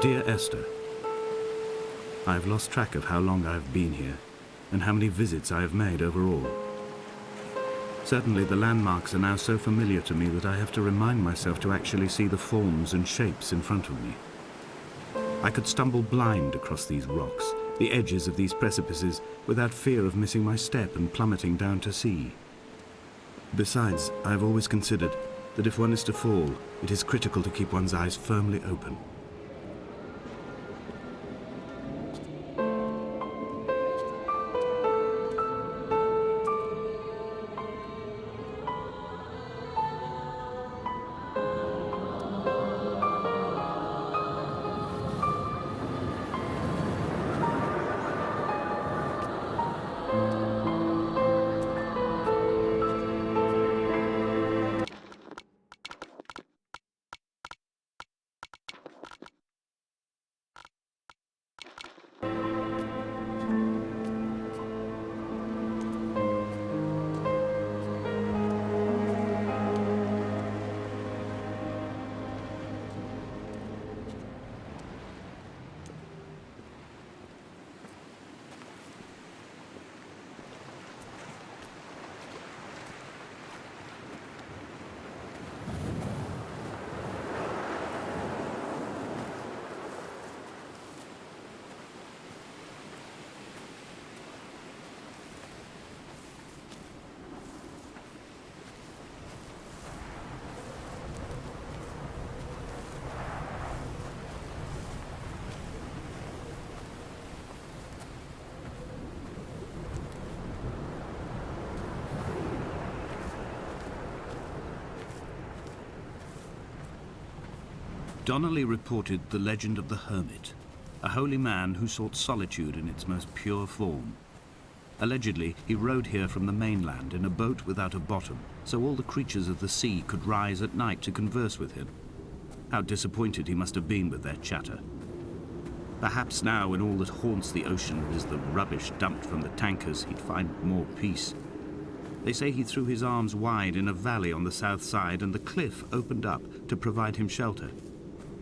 Dear Esther, I have lost track of how long I have been here and how many visits I have made overall. Certainly the landmarks are now so familiar to me that I have to remind myself to actually see the forms and shapes in front of me. I could stumble blind across these rocks, the edges of these precipices, without fear of missing my step and plummeting down to sea. Besides, I have always considered that if one is to fall, it is critical to keep one's eyes firmly open. Donnelly reported the legend of the hermit, a holy man who sought solitude in its most pure form. Allegedly, he rode here from the mainland in a boat without a bottom, so all the creatures of the sea could rise at night to converse with him. How disappointed he must have been with their chatter. Perhaps now, when all that haunts the ocean is the rubbish dumped from the tankers, he'd find more peace. They say he threw his arms wide in a valley on the south side, and the cliff opened up to provide him shelter.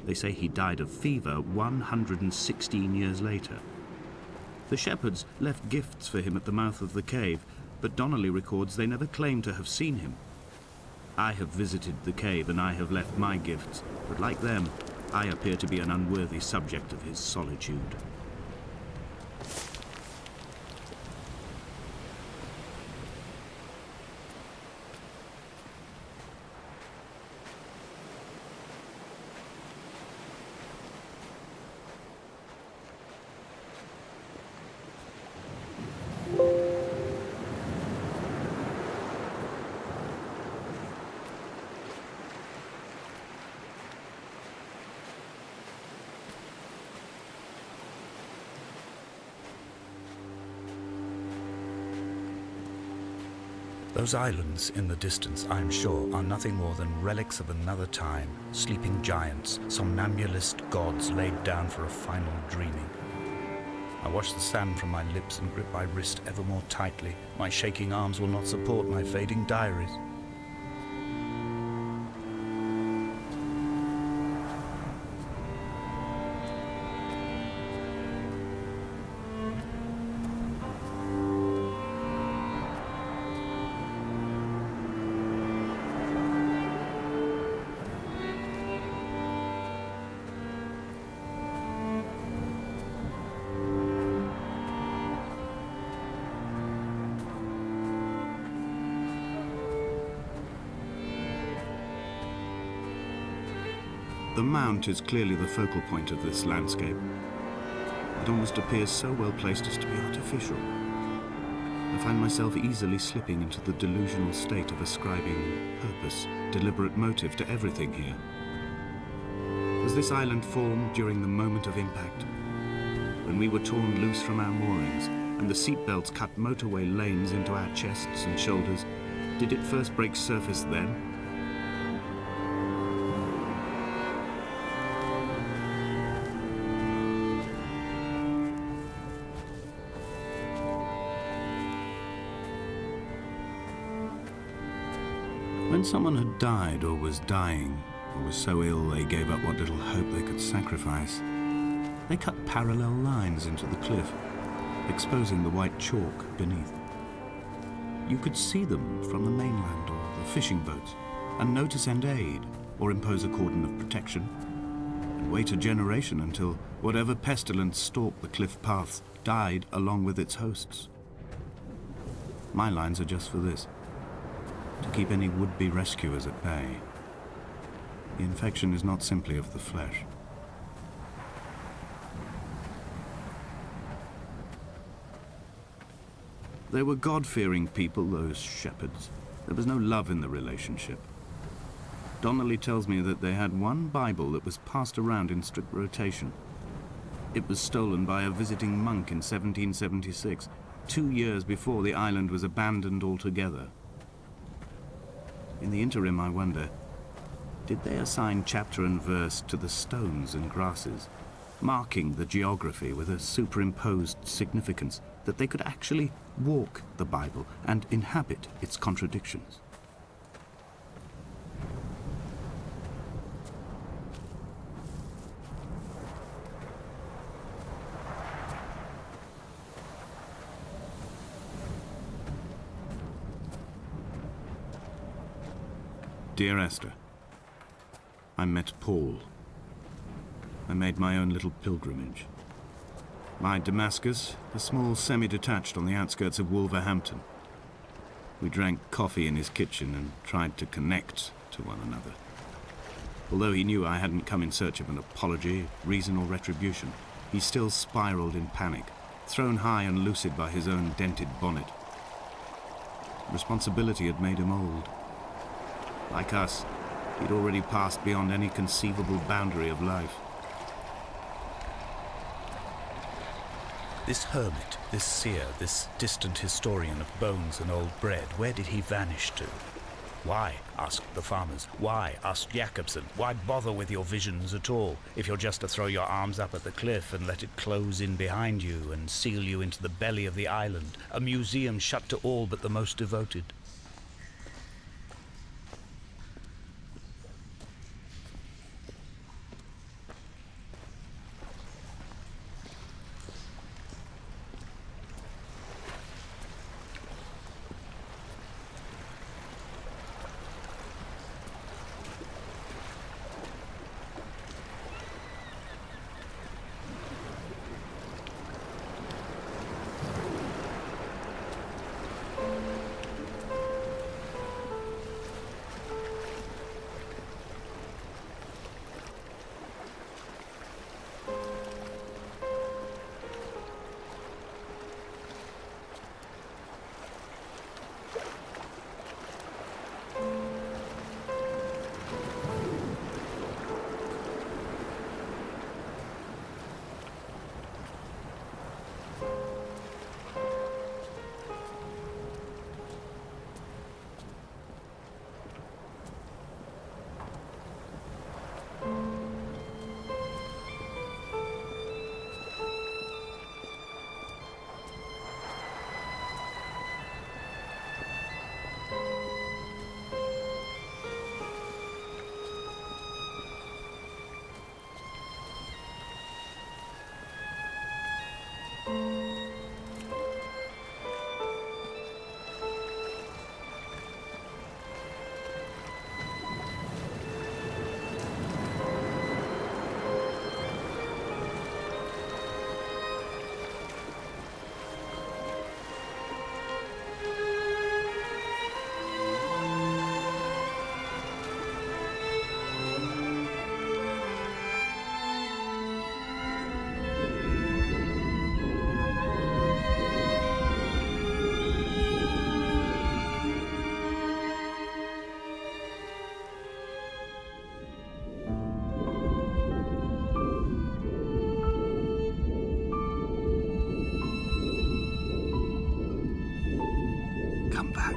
They say he died of fever 116 years later. The shepherds left gifts for him at the mouth of the cave, but Donnelly records they never claimed to have seen him. I have visited the cave and I have left my gifts, but like them, I appear to be an unworthy subject of his solitude. Those islands in the distance, I am sure, are nothing more than relics of another time, sleeping giants, somnambulist gods laid down for a final dreaming. I wash the sand from my lips and grip my wrist ever more tightly. My shaking arms will not support my fading diaries. The mount is clearly the focal point of this landscape. It almost appears so well placed as to be artificial. I find myself easily slipping into the delusional state of ascribing purpose, deliberate motive to everything here. Was this island formed during the moment of impact? When we were torn loose from our moorings and the seatbelts cut motorway lanes into our chests and shoulders, did it first break surface then? When someone had died or was dying, or was so ill they gave up what little hope they could sacrifice, They cut parallel lines into the cliff, exposing the white chalk beneath. You could see them from the mainland or the fishing boats, and know to send aid or impose a cordon of protection, and wait a generation until whatever pestilence stalked the cliff paths died along with its hosts. My lines are just for this, to keep any would-be rescuers at bay. The infection is not simply of the flesh. They were God-fearing people, those shepherds. There was no love in the relationship. Donnelly tells me that they had one Bible that was passed around in strict rotation. It was stolen by a visiting monk in 1776, 2 years before the island was abandoned altogether. In the interim, I wonder, did they assign chapter and verse to the stones and grasses, marking the geography with a superimposed significance that they could actually walk the Bible and inhabit its contradictions? Dear Esther, I met Paul. I made my own little pilgrimage. My Damascus, a small semi-detached on the outskirts of Wolverhampton. We drank coffee in his kitchen and tried to connect to one another. Although he knew I hadn't come in search of an apology, reason or retribution, he still spiraled in panic, thrown high and lucid by his own dented bonnet. Responsibility had made him old. Like us, he'd already passed beyond any conceivable boundary of life. This hermit, this seer, this distant historian of bones and old bread, where did he vanish to? Why, asked the farmers. Why, asked Jacobson. Why bother with your visions at all, if you're just to throw your arms up at the cliff and let it close in behind you and seal you into the belly of the island, a museum shut to all but the most devoted? Come back.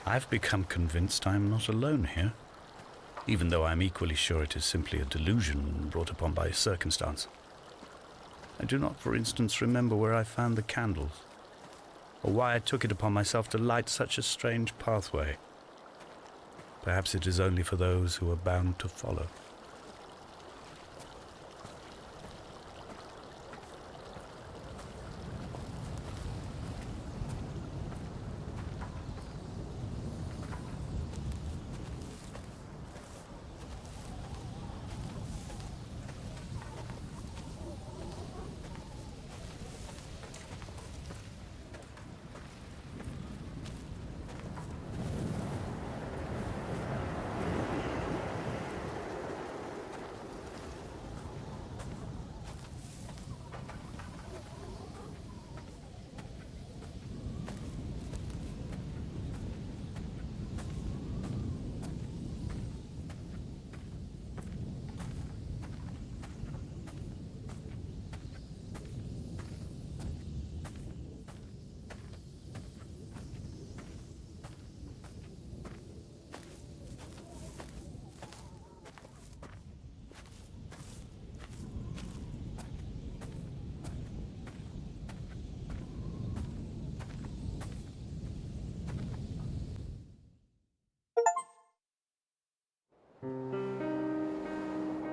I've become convinced I am not alone here, even though I am equally sure it is simply a delusion brought upon by circumstance. I do not, for instance, remember where I found the candles, or why I took it upon myself to light such a strange pathway. Perhaps it is only for those who are bound to follow.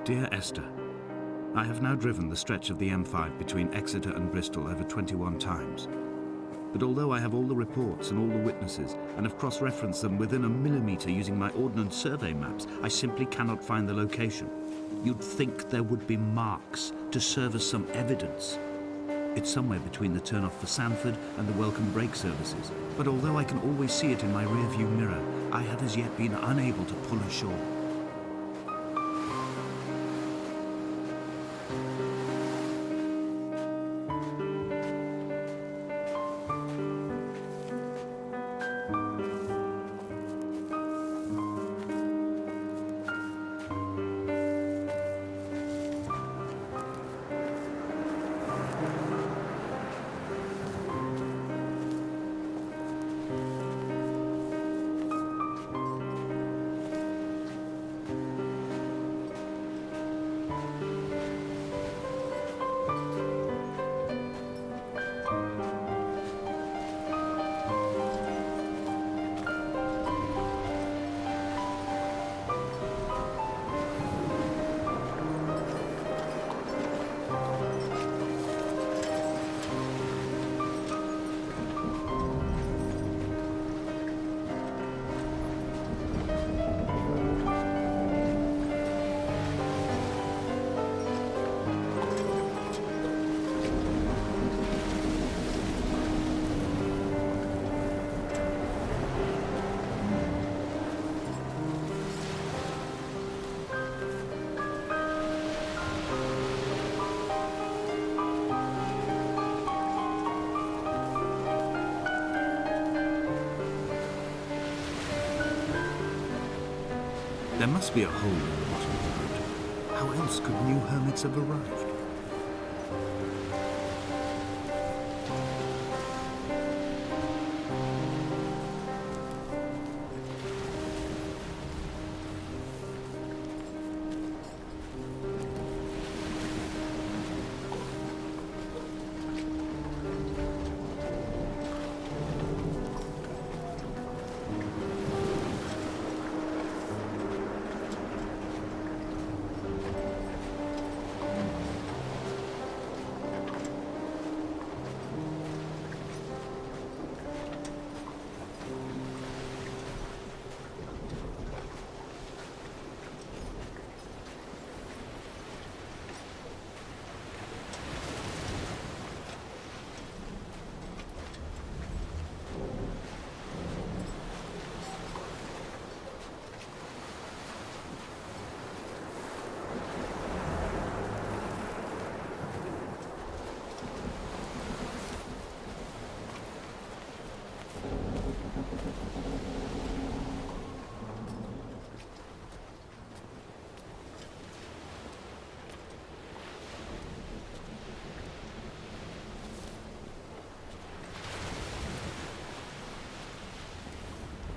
Dear Esther, I have now driven the stretch of the M5 between Exeter and Bristol over 21 times. But although I have all the reports and all the witnesses and have cross-referenced them within a millimetre using my ordnance survey maps, I simply cannot find the location. You'd think there would be marks to serve as some evidence. It's somewhere between the turn-off for Sanford and the welcome brake services. But although I can always see it in my rear-view mirror, I have as yet been unable to pull ashore. There must be a hole in the bottom of the boat. How else could new hermits have arrived?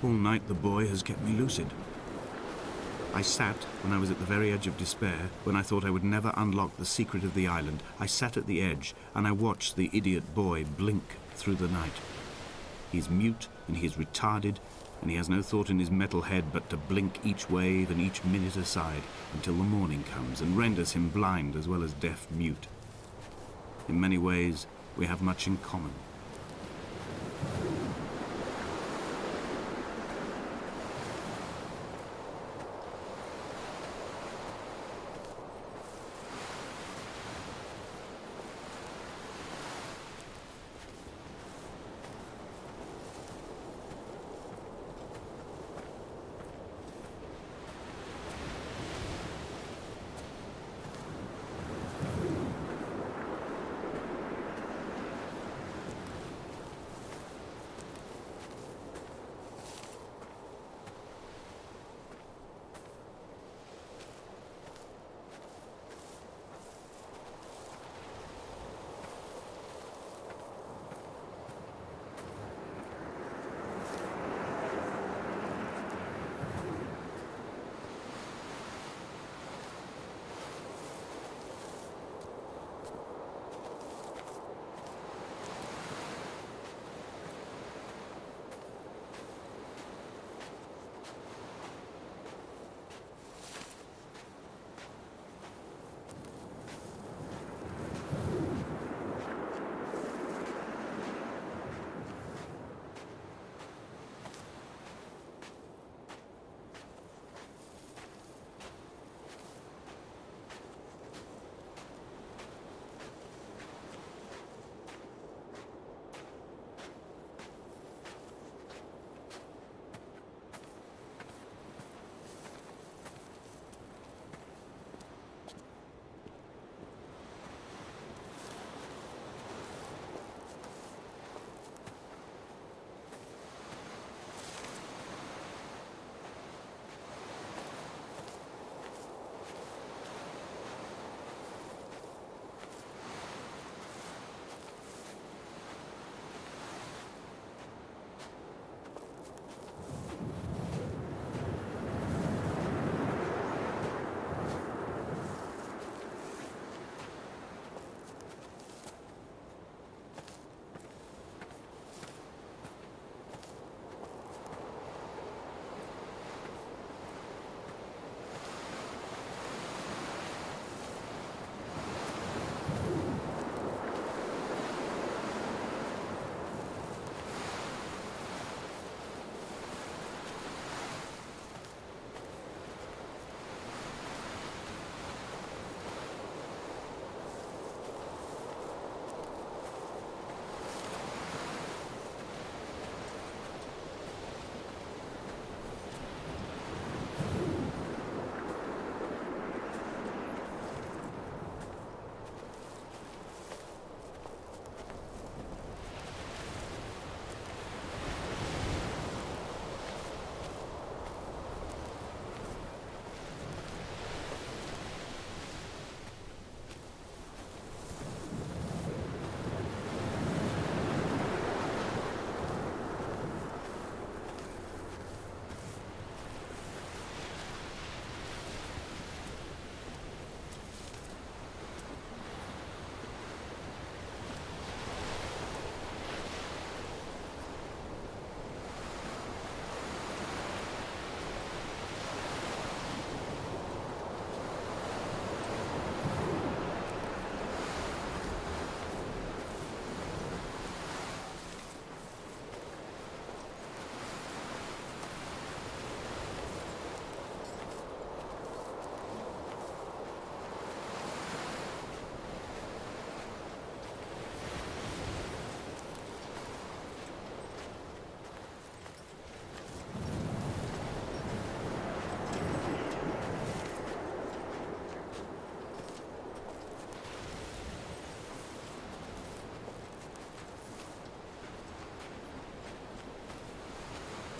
All night the boy has kept me lucid. I sat, when I was at the very edge of despair, when I thought I would never unlock the secret of the island, I sat at the edge and I watched the idiot boy blink through the night. He is mute and he is retarded, and he has no thought in his metal head but to blink each wave and each minute aside until the morning comes and renders him blind as well as deaf-mute. In many ways, we have much in common.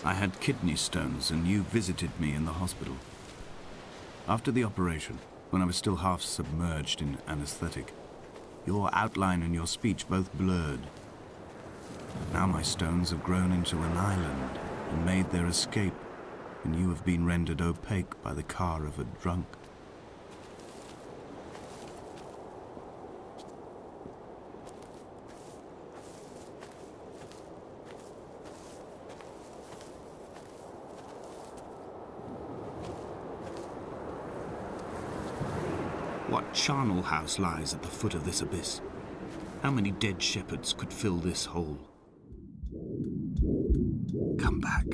I had kidney stones and you visited me in the hospital. After the operation, when I was still half submerged in anesthetic, your outline and your speech both blurred. Now my stones have grown into an island, and made their escape, and you have been rendered opaque by the car of a drunk. What charnel house lies at the foot of this abyss? How many dead shepherds could fill this hole? Come back.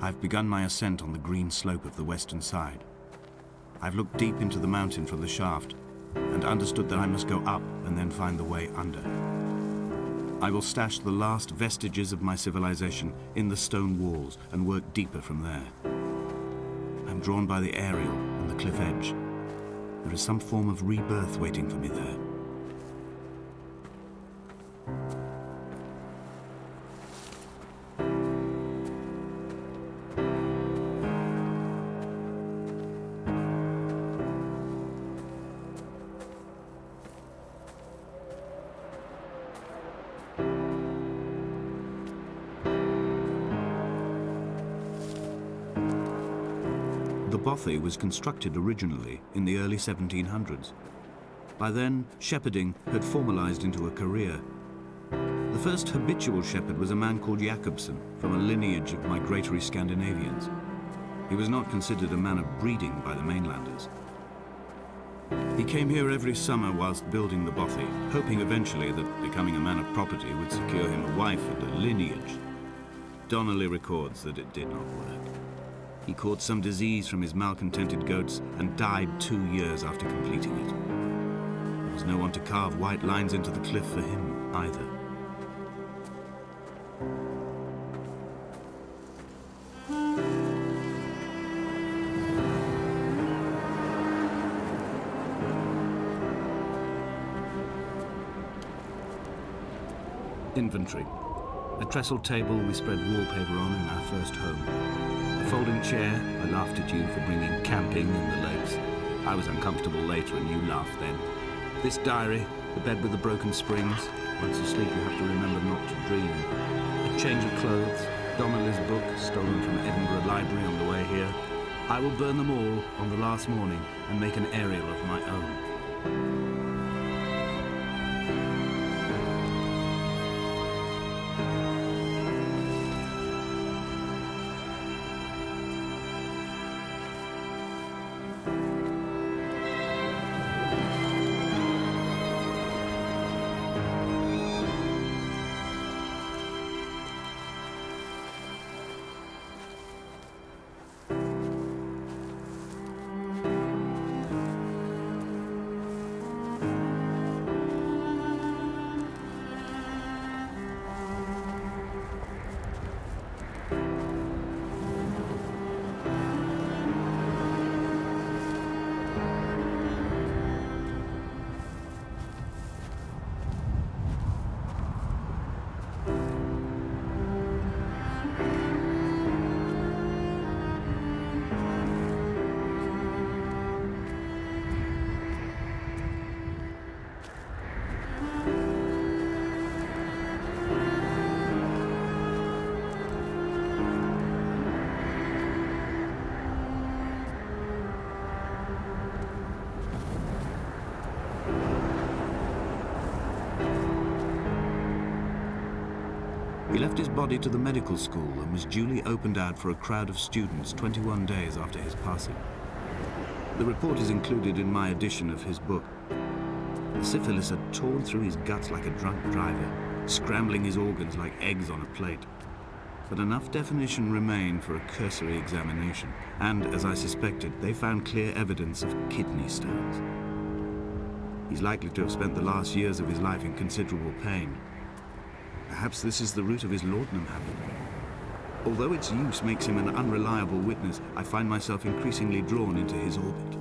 I've begun my ascent on the green slope of the western side. I've looked deep into the mountain from the shaft and understood that I must go up and then find the way under. I will stash the last vestiges of my civilization in the stone walls and work deeper from there. I'm drawn by the aerial and the cliff edge. There is some form of rebirth waiting for me there. The bothy was constructed originally in the early 1700s. By then, shepherding had formalized into a career. The first habitual shepherd was a man called Jakobsen, from a lineage of migratory Scandinavians. He was not considered a man of breeding by the mainlanders. He came here every summer whilst building the bothy, hoping eventually that becoming a man of property would secure him a wife and a lineage. Donnelly records that it did not work. He caught some disease from his malcontented goats and died 2 years after completing it. There was no one to carve white lines into the cliff for him either. Inventory. A trestle table we spread wallpaper on in our first home. A folding chair. I laughed at you for bringing camping in the lakes. I was uncomfortable later and you laughed then. This diary, the bed with the broken springs. Once asleep you have to remember not to dream. A change of clothes. Donnelly's book, stolen from Edinburgh Library on the way here. I will burn them all on the last morning and make an aerial of my own. He left his body to the medical school and was duly opened out for a crowd of students 21 days after his passing. The report is included in my edition of his book. The syphilis had torn through his guts like a drunk driver, scrambling his organs like eggs on a plate. But enough definition remained for a cursory examination, and, as I suspected, they found clear evidence of kidney stones. He's likely to have spent the last years of his life in considerable pain. Perhaps this is the route of his laudanum habit. Although its use makes him an unreliable witness, I find myself increasingly drawn into his orbit.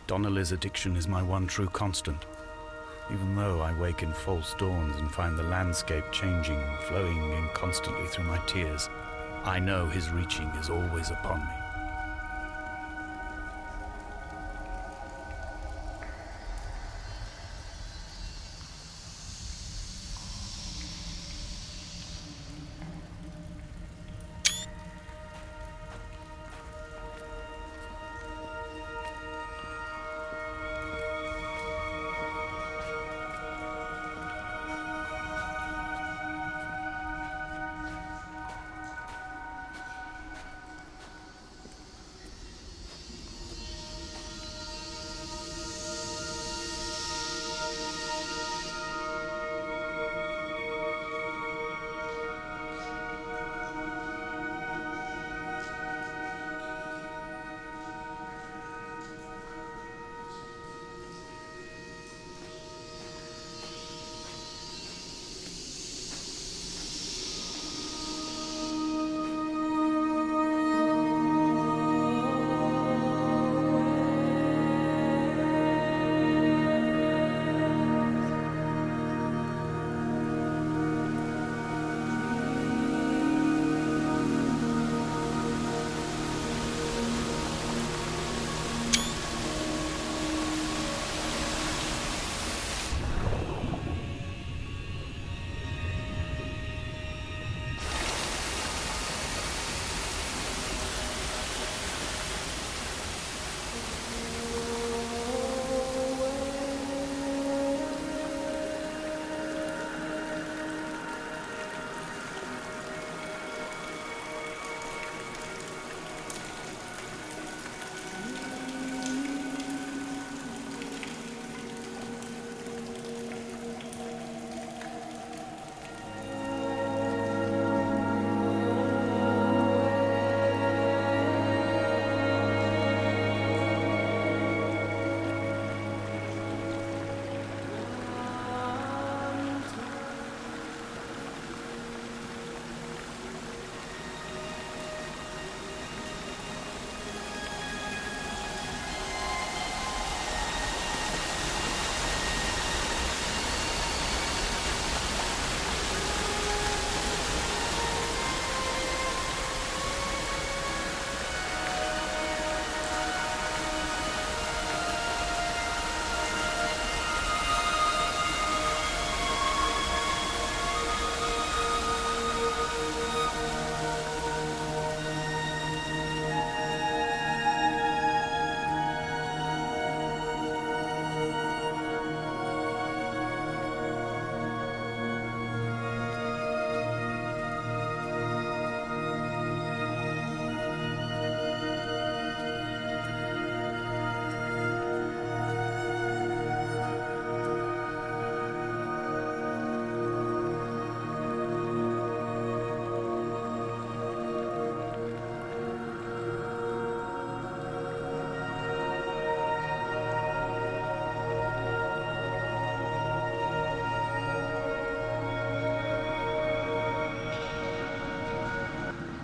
Donnelly's addiction is my one true constant. Even though I wake in false dawns and find the landscape changing, flowing in constantly through my tears, I know his reaching is always upon me.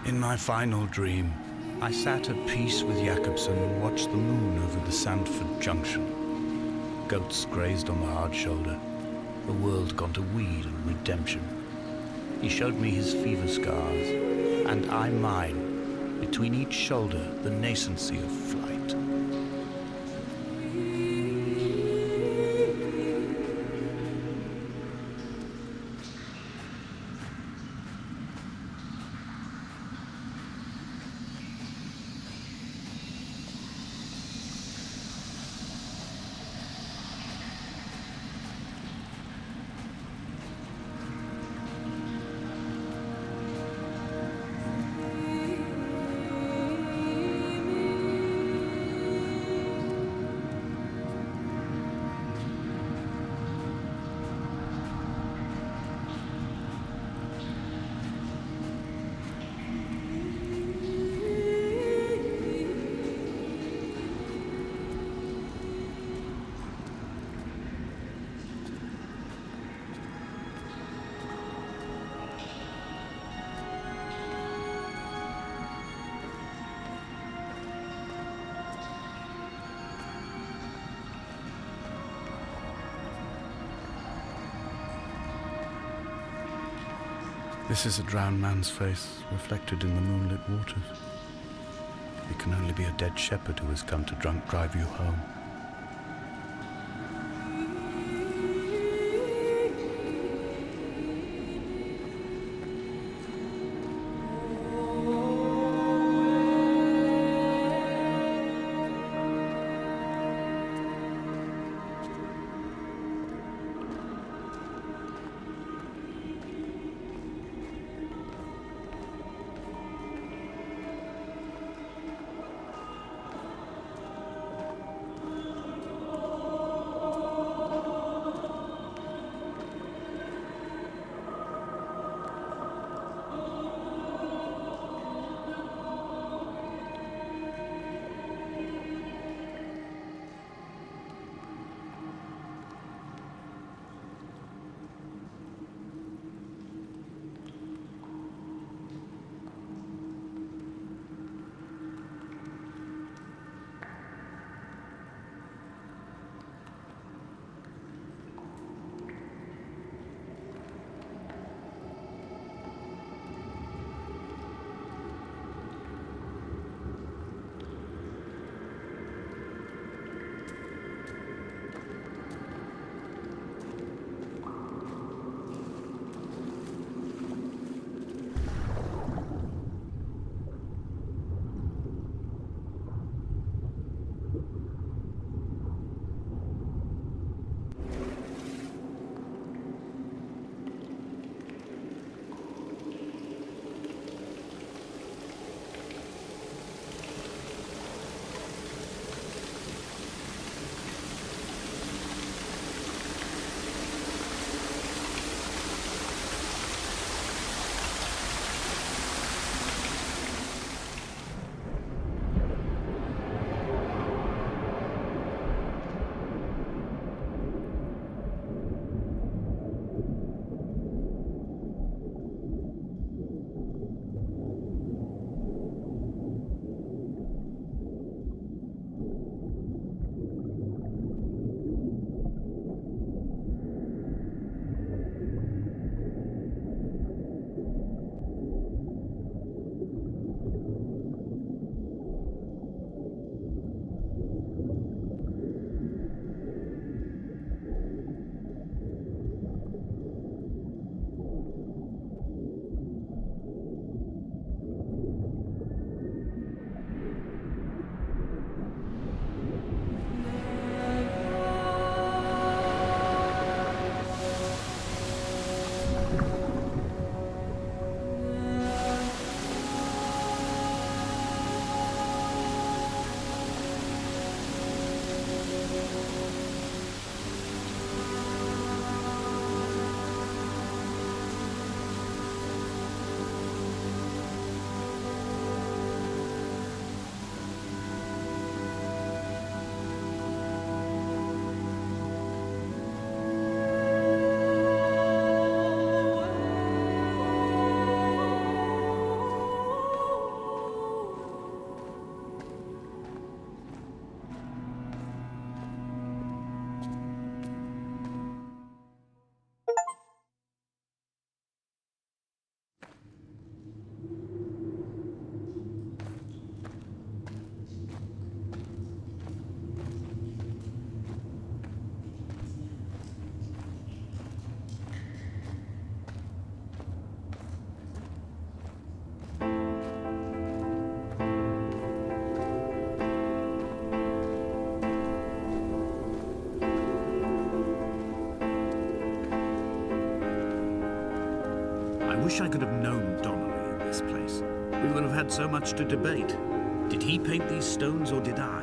In my final dream, I sat at peace with Jakobsen and watched the moon over the Sandford Junction. Goats grazed on the hard shoulder. The world gone to weed and redemption. He showed me his fever scars, and I mine. Between each shoulder, the nascency of flight. This is a drowned man's face, reflected in the moonlit waters. It can only be a dead shepherd who has come to drunk drive you home. wish I could have known Donnelly in this place. We would have had so much to debate. Did he paint these stones or did I?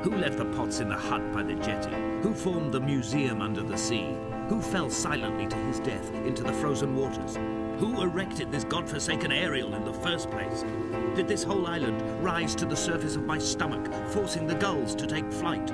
Who left the pots in the hut by the jetty? Who formed the museum under the sea? Who fell silently to his death into the frozen waters? Who erected this godforsaken aerial in the first place? Did this whole island rise to the surface of my stomach, forcing the gulls to take flight?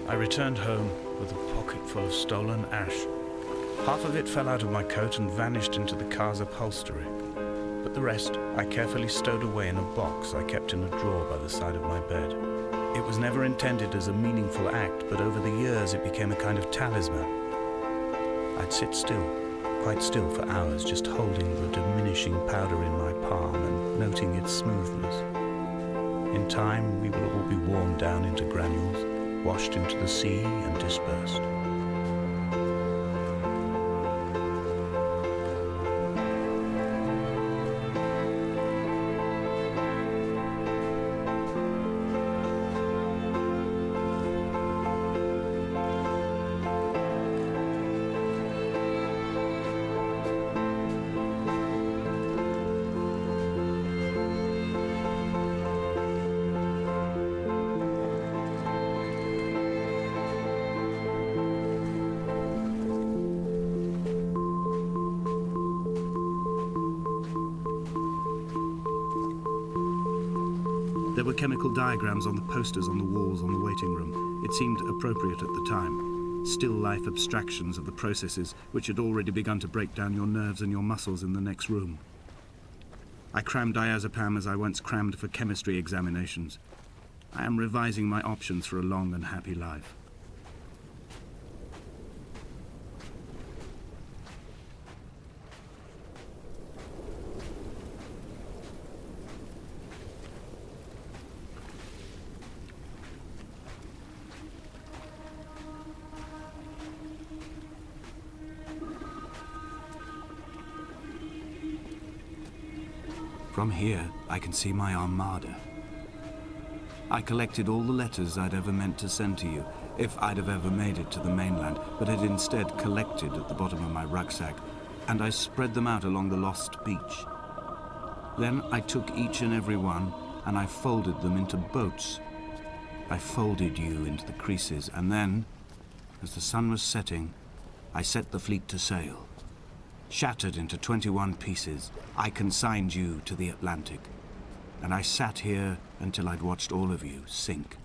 I returned home with a pocket full of stolen ash. Half of it fell out of my coat and vanished into the car's upholstery, but the rest I carefully stowed away in a box I kept in a drawer by the side of my bed. It was never intended as a meaningful act, but over the years it became a kind of talisman. I'd sit still, quite still for hours, just holding the diminishing powder in my palm and noting its smoothness. In time, we will all be worn down into granules, washed into the sea and dispersed. There were chemical diagrams on the posters on the walls on the waiting room. It seemed appropriate at the time. Still life abstractions of the processes which had already begun to break down your nerves and your muscles in the next room. I crammed diazepam as I once crammed for chemistry examinations. I am revising my options for a long and happy life. From here, I can see my armada. I collected all the letters I'd ever meant to send to you, if I'd have ever made it to the mainland, but had instead collected at the bottom of my rucksack, and I spread them out along the lost beach. Then I took each and every one, and I folded them into boats. I folded you into the creases, and then, as the sun was setting, I set the fleet to sail. Shattered into 21 pieces, I consigned you to the Atlantic, and I sat here until I'd watched all of you sink.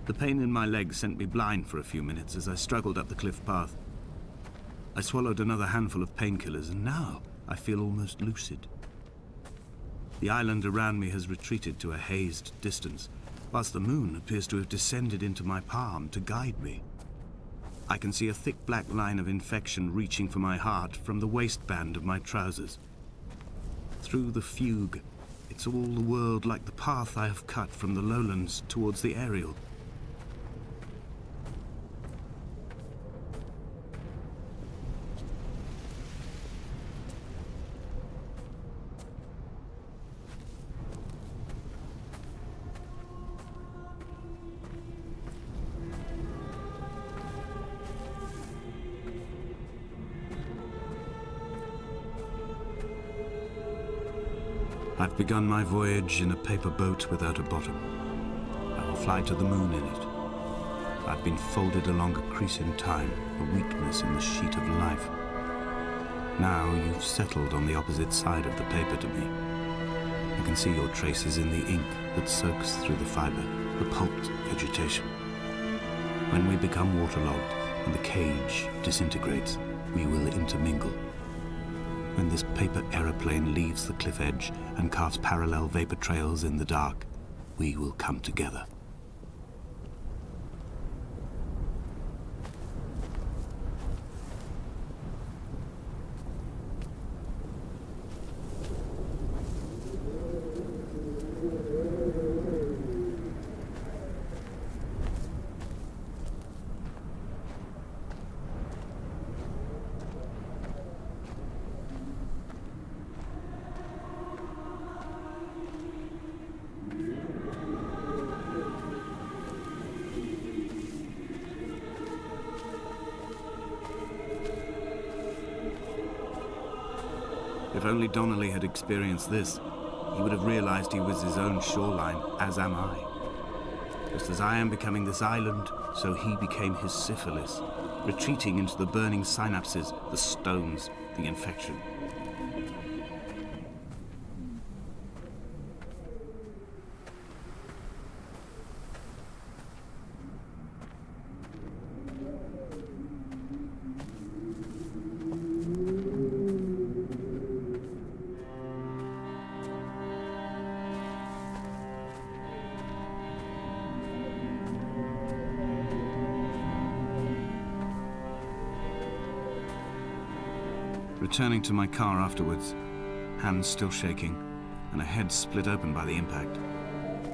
The pain in my leg sent me blind for a few minutes as I struggled up the cliff path. I swallowed another handful of painkillers, and now I feel almost lucid. The island around me has retreated to a hazed distance, whilst the moon appears to have descended into my palm to guide me. I can see a thick black line of infection reaching for my heart from the waistband of my trousers. Through the fugue, it's all the world like the path I have cut from the lowlands towards the aerial. I've begun my voyage in a paper boat without a bottom. I will fly to the moon in it. I've been folded along a crease in time, a weakness in the sheet of life. Now you've settled on the opposite side of the paper to me. I can see your traces in the ink that soaks through the fiber, the pulped vegetation. When we become waterlogged and the cage disintegrates, we will intermingle. When this paper aeroplane leaves the cliff edge and carves parallel vapor trails in the dark, we will come together. If only Donnelly had experienced this, he would have realized he was his own shoreline, as am I. Just as I am becoming this island, so he became his syphilis, retreating into the burning synapses, the stones, the infection. Returning to my car afterwards, hands still shaking, and a head split open by the impact.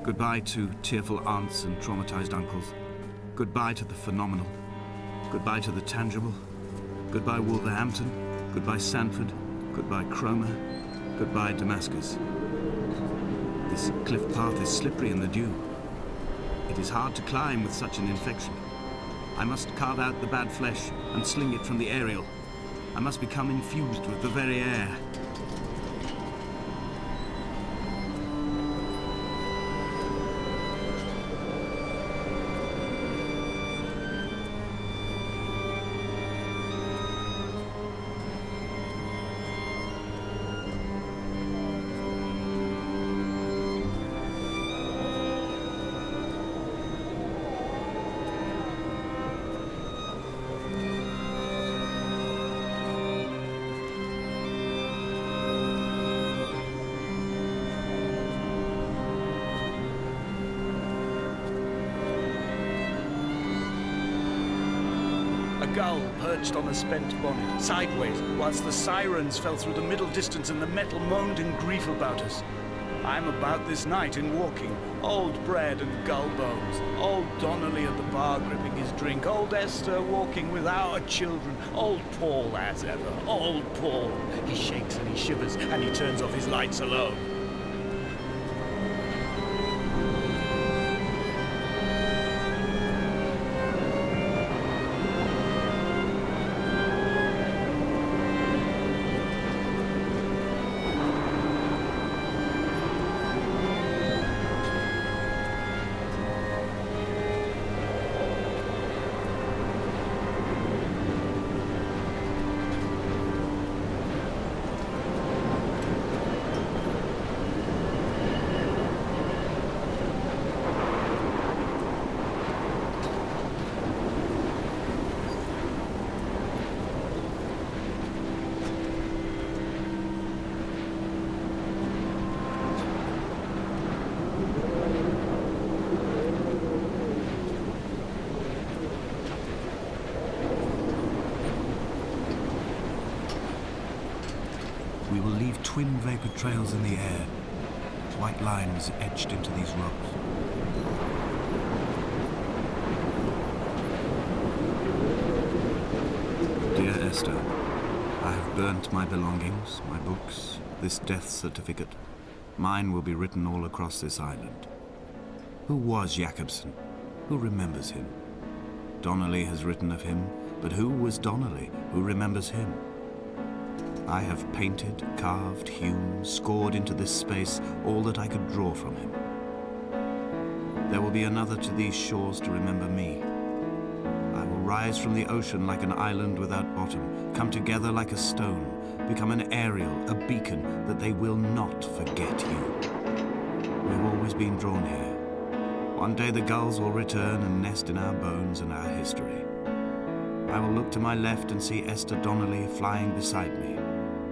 Goodbye to tearful aunts and traumatized uncles. Goodbye to the phenomenal. Goodbye to the tangible. Goodbye Wolverhampton. Goodbye Sanford. Goodbye Cromer. Goodbye Damascus. This cliff path is slippery in the dew. It is hard to climb with such an infection. I must carve out the bad flesh and sling it from the aerial. I must become infused with the very air. A gull perched on a spent bonnet, sideways, whilst the sirens fell through the middle distance and the metal moaned in grief about us. I'm about this night in walking, old bread and gull bones, old Donnelly at the bar gripping his drink, old Esther walking without her children, old Paul as ever, old Paul. He shakes and he shivers and he turns off his lights alone. twin vapor trails in the air, white lines etched into these rocks. Dear Esther, I have burnt my belongings, my books, this death certificate. Mine will be written all across this island. Who was Jakobsen? Who remembers him? Donnelly has written of him, but who was Donnelly? Who remembers him? I have painted, carved, hewn, scored into this space all that I could draw from him. There will be another to these shores to remember me. I will rise from the ocean like an island without bottom, come together like a stone, become an aerial, a beacon, that they will not forget you. We've always been drawn here. One day the gulls will return and nest in our bones and our history. I will look to my left and see Esther Donnelly flying beside me.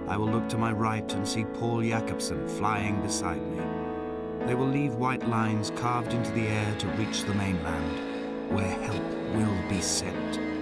I will look to my right and see Paul Jakobsen flying beside me. They will leave white lines carved into the air to reach the mainland, where help will be sent.